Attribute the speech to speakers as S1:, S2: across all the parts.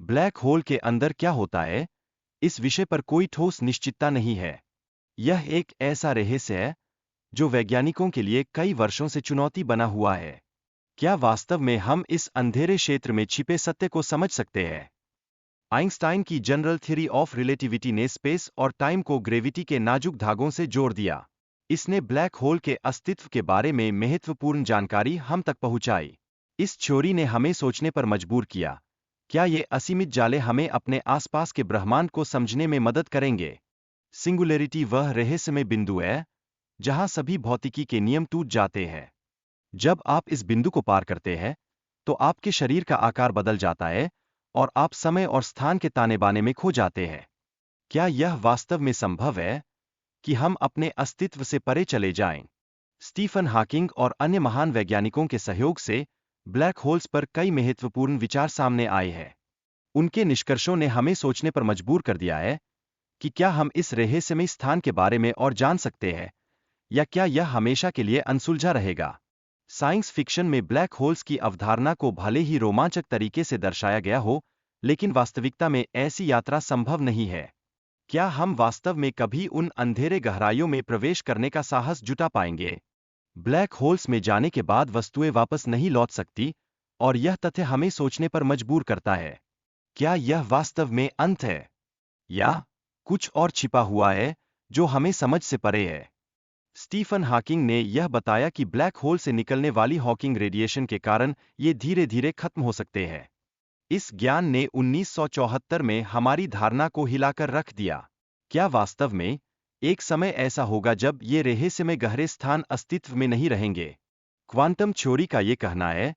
S1: Black hole के अंदर क्या होता है, इस विषय पर कोई ठोस निश्चितता नहीं है। यह एक ऐसा रहस्य है जो वैज्ञानिकों के लिए कई वर्षों से चुनौती बना हुआ है। क्या वास्तव में हम इस अंधेरे क्षेत्र में छिपे सत्य को समझ सकते हैं? आइंस्टाइन की जनरल थ्योरी ऑफ रिलेटिविटी ने स्पेस और टाइम को ग्रेविटी के नाजुक धागों से जोड़ दिया। इसने ब्लैक होल के अस्तित्व के बारे में महत्वपूर्ण जानकारी हम तक पहुंचाई। इस थ्योरी ने हमें सोचने पर मजबूर किया, क्या ये असीमित जाले हमें अपने आसपास के ब्रह्मांड को समझने में मदद करेंगे? सिंगुलैरिटी वह रहस्यमय बिंदु है जहां सभी भौतिकी के नियम टूट जाते हैं। जब आप इस बिंदु को पार करते हैं, तो आपके शरीर का आकार बदल जाता है और आप समय और स्थान के ताने बाने में खो जाते हैं। क्या यह वास्तव में संभव है कि हम अपने अस्तित्व से परे चले जाएं? स्टीफन हॉकिंग और अन्य महान वैज्ञानिकों के सहयोग से ब्लैक होल्स पर कई महत्वपूर्ण विचार सामने आए हैं। उनके निष्कर्षों ने हमें सोचने पर मजबूर कर दिया है कि क्या हम इस रहस्यमय स्थान के बारे में और जान सकते हैं, या क्या यह हमेशा के लिए अनसुलझा रहेगा? साइंस फिक्शन में ब्लैक होल्स की अवधारणा को भले ही रोमांचक तरीके से दर्शाया गया हो, लेकिन वास्तविकता में ऐसी यात्रा संभव नहीं है। क्या हम वास्तव में कभी उन अंधेरे गहराइयों में प्रवेश करने का साहस जुटा पाएंगे? ब्लैक होल्स में जाने के बाद वस्तुएं वापस नहीं लौट सकती, और यह तथ्य हमें सोचने पर मजबूर करता है। क्या यह वास्तव में अंत है, या कुछ और छिपा हुआ है जो हमें समझ से परे है? स्टीफन हॉकिंग ने यह बताया कि ब्लैक होल से निकलने वाली हॉकिंग रेडिएशन के कारण ये धीरे धीरे खत्म हो सकते हैं। इस ज्ञान ने 1974 में हमारी धारणा को हिलाकर रख दिया। क्या वास्तव में एक समय ऐसा होगा जब ये रहस्यमय गहरे स्थान अस्तित्व में नहीं रहेंगे? क्वांटम थ्योरी का ये कहना है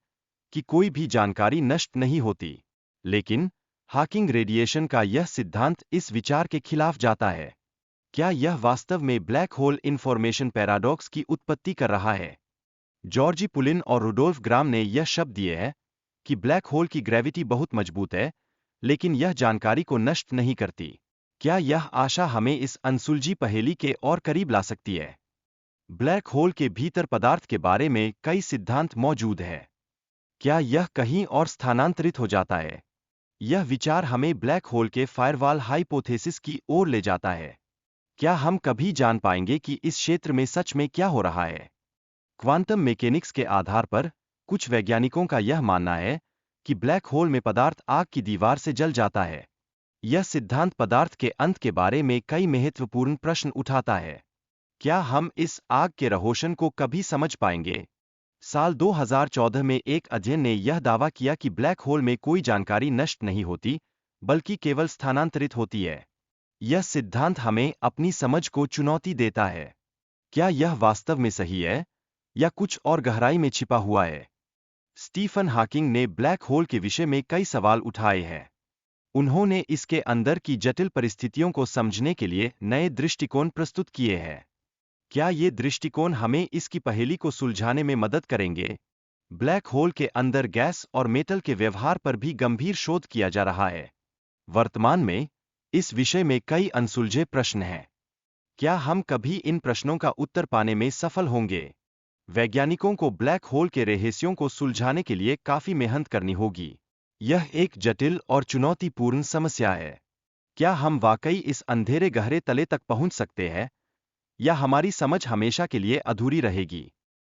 S1: कि कोई भी जानकारी नष्ट नहीं होती, लेकिन हॉकिंग रेडिएशन का यह सिद्धांत इस विचार के खिलाफ जाता है। क्या यह वास्तव में ब्लैक होल इंफॉर्मेशन पैराडॉक्स की उत्पत्ति कर रहा है? जॉर्जी पुलिन और रुडोल्फ ग्राम ने यह शब्द दिए हैं कि ब्लैक होल की ग्रेविटी बहुत मजबूत है, लेकिन यह जानकारी को नष्ट नहीं करती। क्या यह आशा हमें इस अनसुलझी पहेली के और करीब ला सकती है? ब्लैक होल के भीतर पदार्थ के बारे में कई सिद्धांत मौजूद हैं। क्या यह कहीं और स्थानांतरित हो जाता है? यह विचार हमें ब्लैक होल के फायरवॉल हाइपोथेसिस की ओर ले जाता है। क्या हम कभी जान पाएंगे कि इस क्षेत्र में सच में क्या हो रहा है? क्वांटम मैकेनिक्स के आधार पर कुछ वैज्ञानिकों का यह मानना है कि ब्लैक होल में पदार्थ आग की दीवार से जल जाता है। यह सिद्धांत पदार्थ के अंत के बारे में कई महत्वपूर्ण प्रश्न उठाता है। क्या हम इस आग के रहस्यों को कभी समझ पाएंगे? साल 2014 में एक अध्ययन ने यह दावा किया कि ब्लैक होल में कोई जानकारी नष्ट नहीं होती, बल्कि केवल स्थानांतरित होती है। यह सिद्धांत हमें अपनी समझ को चुनौती देता है। क्या यह वास्तव में सही है, या कुछ और गहराई में छिपा हुआ है? स्टीफन हॉकिंग ने ब्लैक होल के विषय में कई सवाल उठाए हैं। उन्होंने इसके अंदर की जटिल परिस्थितियों को समझने के लिए नए दृष्टिकोण प्रस्तुत किए हैं। क्या ये दृष्टिकोण हमें इसकी पहेली को सुलझाने में मदद करेंगे? ब्लैक होल के अंदर गैस और मेटल के व्यवहार पर भी गंभीर शोध किया जा रहा है। वर्तमान में इस विषय में कई अनसुलझे प्रश्न हैं। क्या हम कभी इन प्रश्नों का उत्तर पाने में सफल होंगे? वैज्ञानिकों को ब्लैक होल के रहस्यों को सुलझाने के लिए काफी मेहनत करनी होगी। यह एक जटिल और चुनौतीपूर्ण समस्या है। क्या हम वाकई इस अंधेरे गहरे तले तक पहुंच सकते हैं, या हमारी समझ हमेशा के लिए अधूरी रहेगी?